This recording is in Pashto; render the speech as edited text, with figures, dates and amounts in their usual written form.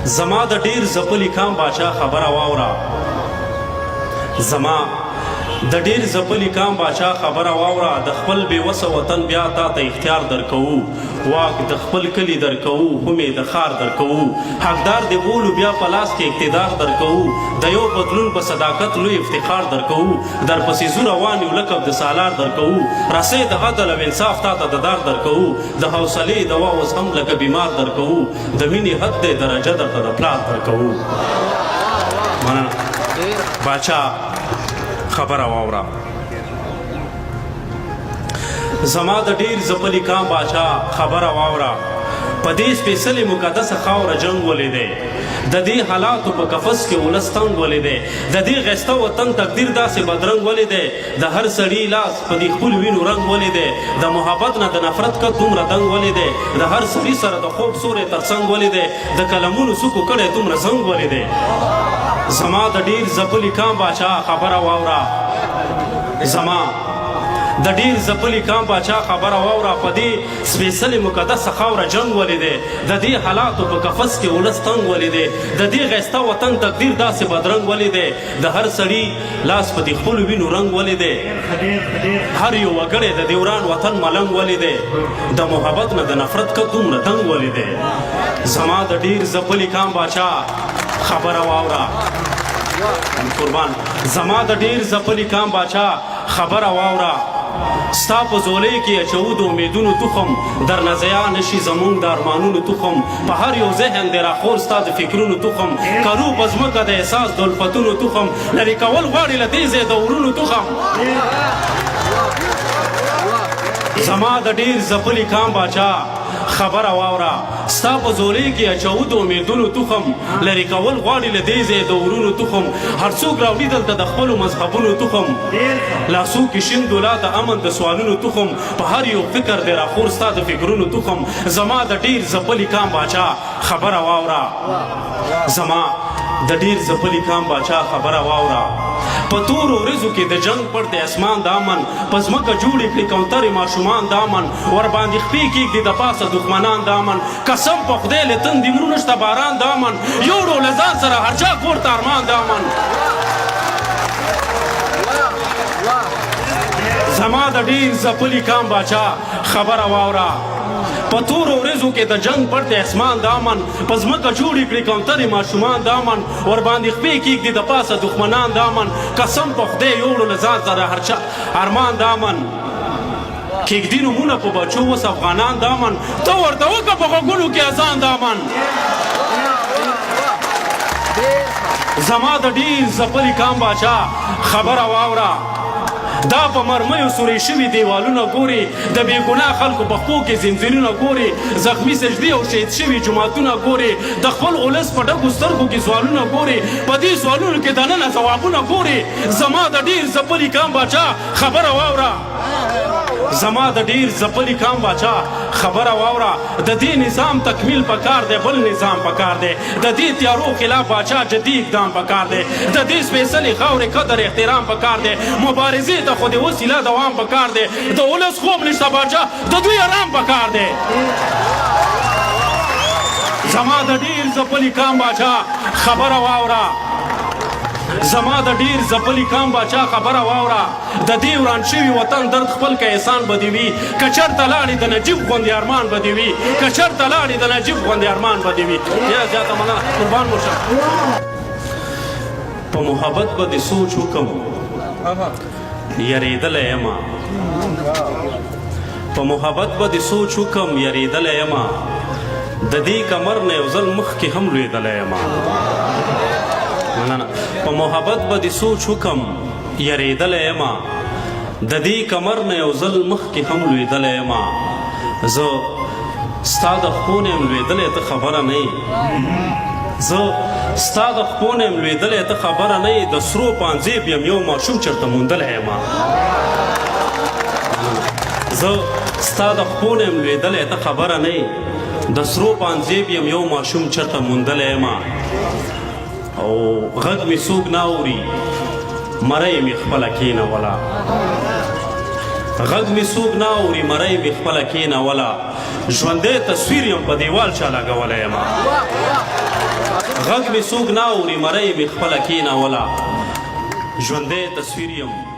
زما د ډیر ځپلي کام باچا خبره واوره زما د ډیر ځپلي کام باچا خبره واوره د خپل بېوسه وطن بیا تا ته اختیار درکوو واک د خپل کلي درکوو همې د ښار درکوو حقدار د بولو بیا په لاس کې اقتدار درکوو د یو بدلون په صداقت لوی افتخار درکوو درپسې ځو روان یو لقب د سالار درکوو رسۍ د عدل او انصاف تا ته د دار درکوو د حوصلې دوا اوس هم لکه بیمار درکوو د مینې حد دی درجه درته د پلار درکوو مننه باچا خبره واوره زما د ډیر ځپلي کام باچا خبره واوره په دې سپېڅلې مقدسه خاوره جنګ ولیدی د دې حالاتو په قفس کې ولس تنګ ولیدی د دې ښایسته وطن تقدیر داسې بدرنګ ولیدی د هر سړي لاس په دې خپلو وینو رنګ ولیدی د محبت نه د نفرت کت دومره دنګ ولیدی د هر سړي سره د خوب سوری تر څنګ ولیدی د قلمونو څوکو کړی دومره زنګ ولیدی زما د ډیر ځپلي کام باچا خبره واوره زما د ډیر ځپلي کام باچا خبره واوره په دې سپېڅلې مقدسه خاوره جنګ ولیدی د دې حالاتو په قفس کې ولس تنګ ولیدی د دې ښایسته وطن تقدیر داسې بدرنګ ولیدی د هر سړي لاس په دې خپلو وینو رنګ ولیدی هر یو وګړی د دې وران وطن ملنګ ولیدی د محبت نه د نفرت کت دومره دنګ ولیدی زما د ډیر ځپلي کام باچا خبره واوره قربان زما د ډیر ځپلي کام باچا خبره واوره ستا په ځولۍ کې اچوو د امیدونو تخم درنه ضیا نشي زمونږ د ارمانونو تخم په هر یو ذهن دی راخور ستا د فکرونو تخم کرو په ځمکه د احساس د الفتونو تخم لرې کول غواړي له دې ځای د ورونو تخم زما د ډیر ځپلي کام باچا خبره واوره ستا په ځولۍ کې اچوو د امیدونو تخم لرې کول غواړي له دې ځای د ورونو تخم هر څوک راوړي دلته د خپلو مذهبونو تخم لاسو کې شین دولا د امن د سوالونو تخم په هر یو فکر دی راخور ستا د فکرونو تخم زما د ډیر ځپلي کام باچا خبره واوره زما د ډیر ځپلي کام باچا خبره واوره په تورو ورځو کې د جنګ پړ د اسمان د امن په ځمکه جوړې کړي کوترې ماشومان د امن ورباندې خپې کېږدي د پاسه دښمنان د امن قسم په خدای له تندې مرونه شته باران د امن یوړو له ځان سره هر چا کور ته ارمان د امن زما د ډیر ځپلي کام باچا خبره واوره په تورو ورځو کې د جنګ پړ د اسمان د امن په ځمکه جوړې کړي کوترې ماشومان د امن ورباندې خپې کېږدي د پاسه دښمنان د امن قسم په خدای یوړو له ځان سره هر چا ارمان د امن کېږدي نومونه په بچو اوس افغانان د امن ته ورته وکړه په غوږونو کې اذان د امن زما د ډیر ځپلي کام باچا خبره واوره دا په مرمیو سورې شوي دیوالونه ګوري د بېګناه خلکو په پښو کې زنځیرونه ګوري زخمي سجدې او شهید شوي جوماتونه ګوري د خپل ولس په ډکو سترګو کې سوالونه ګوري په دې سوالونو کې دننه ځوابونه ګوري زما د ډیر ځپلي کام باچا خبره واوره زما د ډیر ځپلي کام باچا خبره واوره د دې نظام تکمیل پکار دی بل نظام پکار دی د دې تیارو خلاف باچا جدي اقدام پکار دی د دې سپېڅلې خاورې قدر احترام پکار دی مبارزې ته خو د وسیله دوام پکار دی د ولس خوب نشته باچا د دوی آرام پکار دی زما د ډیر ځپلي کام باچا خبره واوره زما د ډیر ځپلي کام باچا خبره واوره د دې وران شوي وطن درد خپل که احسان به دې وي که چېرته لاړې د نجیب غوندې ارمان به دې وي که چېرته لاړې د نجیب غوندې ارمان به دې وي ډېره زیاته مننه قربان مو شه په محبت به دې سوچ وکړم یریدلی یمه په محبت به دې سوچ وکړم یریدلی یمه د دې کمر نه یو ځل مخکې هم لوېدلی یمه مننه په محبت به دې سوچ وکړم یریدلی یمه د دې کمر نه یو ځل مخکې هم لوېدلی یمه زه ستا د خپو نه یم لوېدلی ته خبره نه یې زه ستا د خپو نه یم لوېدلی ته خبره نه یې د سرو پانځیب یم یو ماشوم چېرته موندلی یمه زه ستا د خپو نه یم لوېدلی ته خبره نه یې د سرو پانځیب یم یو ماشوم چېرته موندلی یمه او غږ مې څوک نه اوري مرۍ مې خپله کېنوله غږ مې څوک نه اوري مرۍ مې خپله کېنوله ژوندی تصویر یم په دیوال چا لګولی یمه غږ مې څوک نه اوري مرۍ مې خپله کېنوله ژوندی تصویر یم